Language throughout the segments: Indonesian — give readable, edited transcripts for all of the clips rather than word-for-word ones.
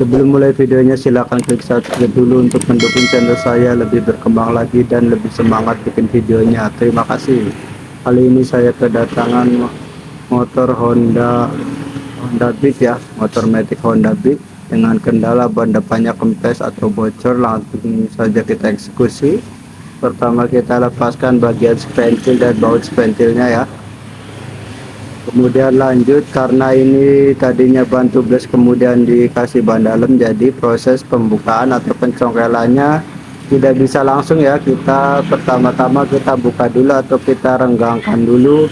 Sebelum mulai videonya, silahkan klik subscribe dulu untuk mendukung channel saya lebih berkembang lagi dan lebih semangat bikin videonya. Terima kasih. Kali ini saya kedatangan motor Honda Beat ya, motor matic Honda Beat dengan kendala ban depannya kempes atau bocor. Langsung saja kita eksekusi. Pertama kita lepaskan bagian spentil dan baut spentilnya ya. Kemudian lanjut, karena ini tadinya ban tubeless kemudian dikasih ban dalam, jadi proses pembukaan atau pencongkelannya tidak bisa langsung ya. Kita pertama-tama kita buka dulu atau kita renggangkan dulu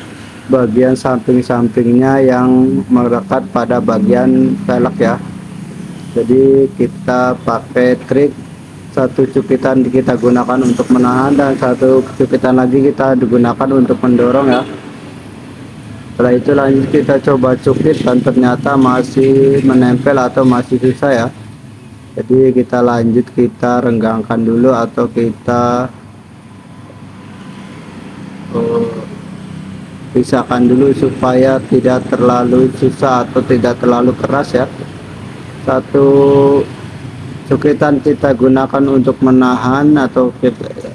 bagian samping-sampingnya yang melekat pada bagian velg ya. Jadi kita pakai trik, satu cupitan kita gunakan untuk menahan dan satu cupitan lagi kita digunakan untuk mendorong ya. Setelah itu lanjut kita coba cupit dan ternyata masih menempel atau masih susah ya. Jadi kita lanjut, kita renggangkan dulu atau kita pisahkan dulu supaya tidak terlalu susah atau tidak terlalu keras ya. Satu cukitan kita gunakan untuk menahan atau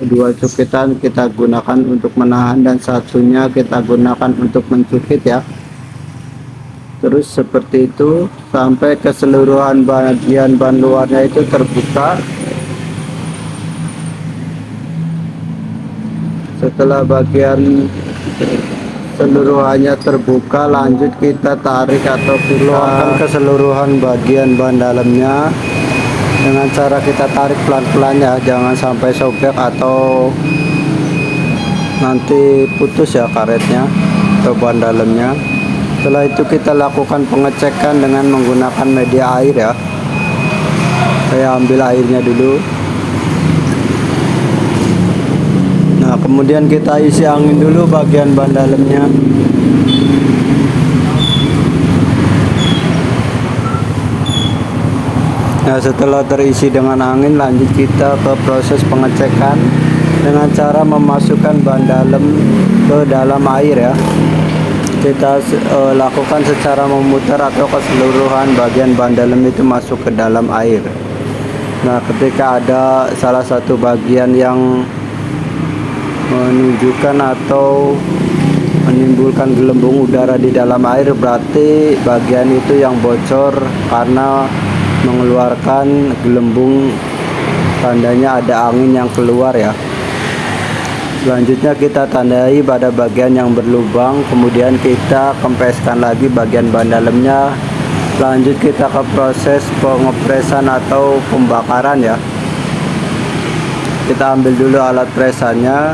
dua cukitan kita gunakan untuk menahan dan satunya kita gunakan untuk mencukit ya. Terus seperti itu sampai keseluruhan bagian ban luarnya itu terbuka. Setelah bagian seluruhannya terbuka, lanjut kita tarik atau keluarkan keseluruhan bagian ban dalamnya dengan cara kita tarik pelan-pelan ya, jangan sampai sobek atau nanti putus ya karetnya atau ban dalamnya. Setelah itu kita lakukan pengecekan dengan menggunakan media air ya. Saya ambil airnya dulu. Nah, kemudian kita isi angin dulu bagian ban dalamnya. Nah, setelah terisi dengan angin, lanjut kita ke proses pengecekan dengan cara memasukkan ban dalam ke dalam air ya. Kita lakukan secara memutar atau keseluruhan bagian ban dalam itu masuk ke dalam air. Nah, ketika ada salah satu bagian yang menunjukkan atau menimbulkan gelembung udara di dalam air, berarti bagian itu yang bocor karena mengeluarkan gelembung, tandanya ada angin yang keluar ya. Selanjutnya kita tandai pada bagian yang berlubang, kemudian kita kempeskan lagi bagian ban dalamnya. Lanjut kita ke proses pengepresan atau pembakaran ya. Kita ambil dulu alat presannya.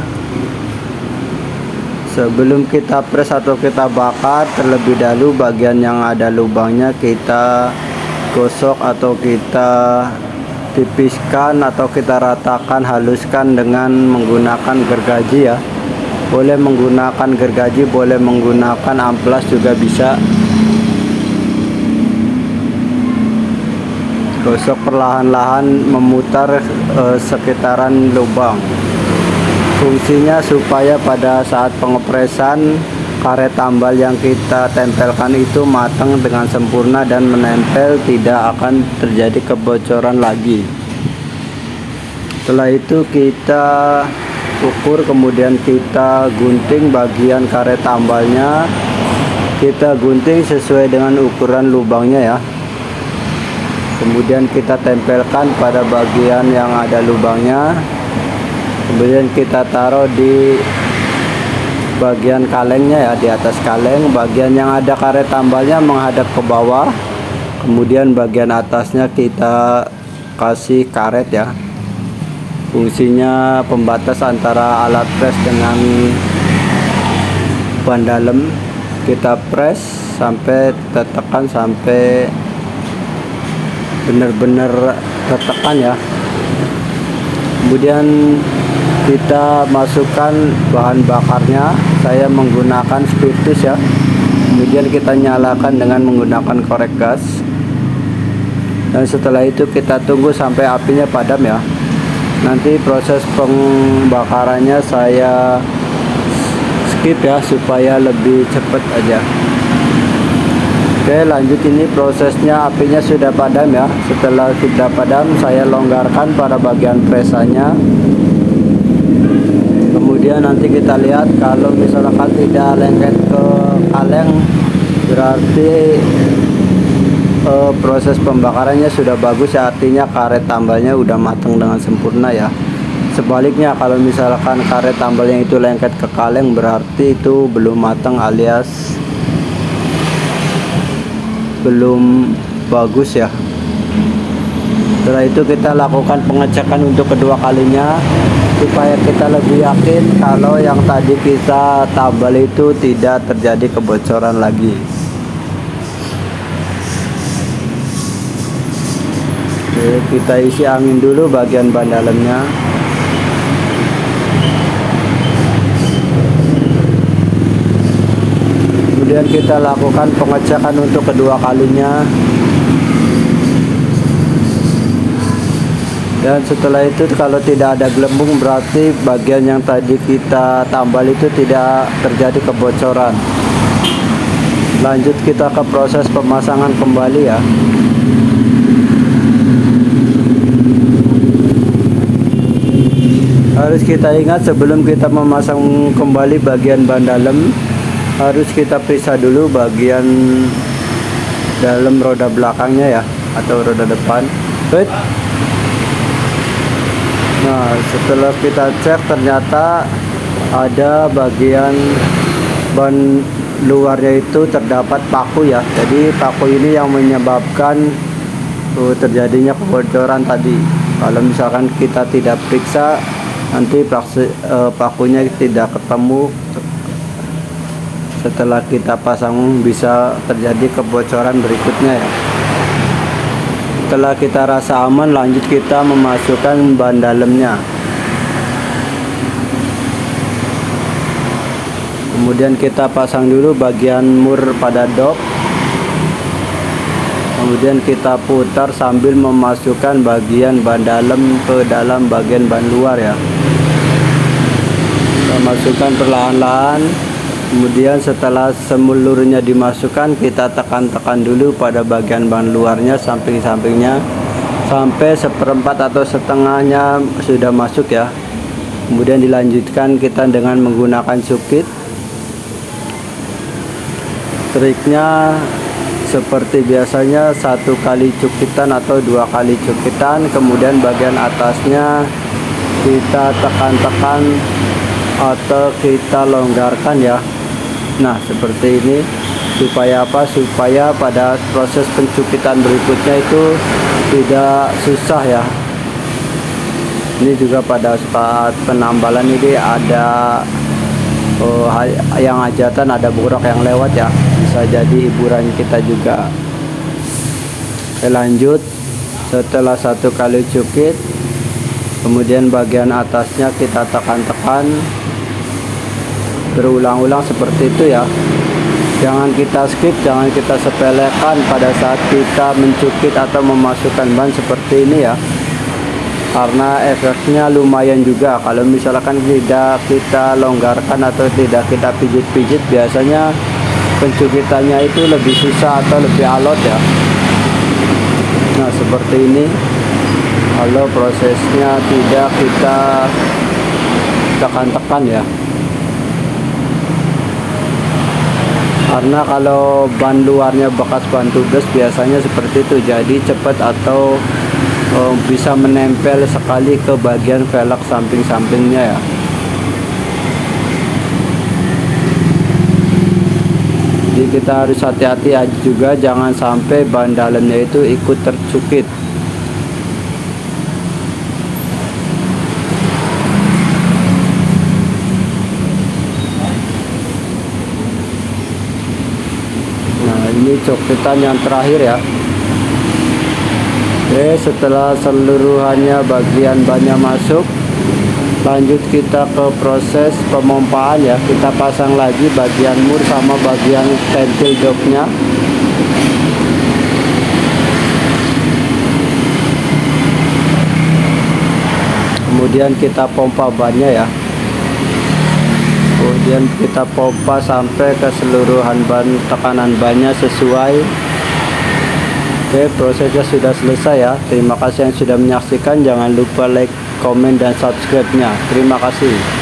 Sebelum kita pres atau kita bakar, terlebih dahulu bagian yang ada lubangnya kita gosok atau kita tipiskan atau kita ratakan, haluskan dengan menggunakan gergaji ya. Boleh menggunakan gergaji, boleh menggunakan amplas juga bisa. Gosok perlahan-lahan memutar sekitaran lubang. Fungsinya supaya pada saat pengepresan karet tambal yang kita tempelkan itu matang dengan sempurna dan menempel, tidak akan terjadi kebocoran lagi. Setelah itu kita ukur, kemudian kita gunting bagian karet tambalnya. Kita gunting sesuai dengan ukuran lubangnya ya. Kemudian kita tempelkan pada bagian yang ada lubangnya. Kemudian kita taruh di bagian kalengnya ya, di atas kaleng. Bagian yang ada karet tambalnya menghadap ke bawah, kemudian bagian atasnya kita kasih karet ya. Fungsinya pembatas antara alat pres dengan ban dalam. Kita pres sampai tertekan, sampai benar-benar tertekan ya. Kemudian kita masukkan bahan bakarnya. Saya menggunakan spiritus ya. Kemudian kita nyalakan dengan menggunakan korek gas. Dan setelah itu kita tunggu sampai apinya padam ya. Nanti proses pembakarannya saya skip ya supaya lebih cepat aja. Oke, Oke, lanjut. Ini prosesnya, apinya sudah padam ya. Setelah sudah padam, saya longgarkan pada bagian presanya. Kemudian nanti kita lihat kalau misalkan tidak lengket ke kaleng, berarti proses pembakarannya sudah bagus ya, artinya karet tambalnya udah matang dengan sempurna ya. Sebaliknya kalau misalkan karet tambalnya itu lengket ke kaleng, berarti itu belum matang alias belum bagus ya. Setelah itu kita lakukan pengecekan untuk kedua kalinya supaya kita lebih yakin kalau yang tadi kita tambal itu tidak terjadi kebocoran lagi. Oke, kita isi angin dulu bagian ban dalamnya. Kemudian kita lakukan pengecekan untuk kedua kalinya. Dan setelah itu kalau tidak ada gelembung, berarti bagian yang tadi kita tambal itu tidak terjadi kebocoran. Lanjut kita ke proses pemasangan kembali ya. Harus kita ingat sebelum kita memasang kembali bagian ban dalam, harus kita periksa dulu bagian dalam roda belakangnya ya, atau roda depan. Nah, setelah kita cek ternyata ada bagian ban luarnya itu terdapat paku ya. Jadi paku ini yang menyebabkan terjadinya kebocoran tadi. Kalau misalkan kita tidak periksa, nanti pakunya tidak ketemu. Setelah kita pasang bisa terjadi kebocoran berikutnya ya. Setelah kita rasa aman, lanjut kita memasukkan ban dalamnya. Kemudian kita pasang dulu bagian mur pada dok. Kemudian kita putar sambil memasukkan bagian ban dalam ke dalam bagian ban luar ya. Kita masukkan perlahan-lahan. Kemudian setelah semulurnya dimasukkan, kita tekan-tekan dulu pada bagian ban luarnya, samping-sampingnya, sampai seperempat atau setengahnya sudah masuk ya. Kemudian dilanjutkan kita dengan menggunakan cukit. Triknya seperti biasanya, 1 kali cukitan atau 2 kali cukitan. Kemudian bagian atasnya kita tekan-tekan atau kita longgarkan ya. Nah, seperti ini. Supaya apa? Supaya pada proses pencukitan berikutnya itu tidak susah ya. Ini juga pada saat penambalan ini ada yang hajatan, ada buruk yang lewat ya, bisa jadi hiburan kita juga. Oke, lanjut. Setelah 1 kali cukit, kemudian bagian atasnya kita tekan-tekan berulang-ulang seperti itu ya. Jangan kita skip, jangan kita sepelekan pada saat kita mencukit atau memasukkan ban seperti ini ya, karena efeknya lumayan juga. Kalau misalkan tidak kita longgarkan atau tidak kita pijit-pijit, biasanya pencukitannya itu lebih susah atau lebih alot ya. Nah, seperti ini. Kalau prosesnya tidak kita tekan-tekan ya, karena kalau ban luarnya bekas ban tubles biasanya seperti itu, jadi cepat atau bisa menempel sekali ke bagian velg samping-sampingnya ya. Jadi kita harus hati-hati juga, jangan sampai ban dalamnya itu ikut tercukit. Ini cukitan yang terakhir ya. Oke, setelah seluruhannya bagian bannya masuk, lanjut kita ke proses pemompaan ya. Kita pasang lagi bagian mur sama bagian ventil joknya. Kemudian kita pompa bannya ya. kemudian kita pompa sampai keseluruhan tekanan bannya sesuai. Oke, prosesnya sudah selesai ya. Terima kasih yang sudah menyaksikan. Jangan lupa like, komen, dan subscribe-nya. Terima kasih.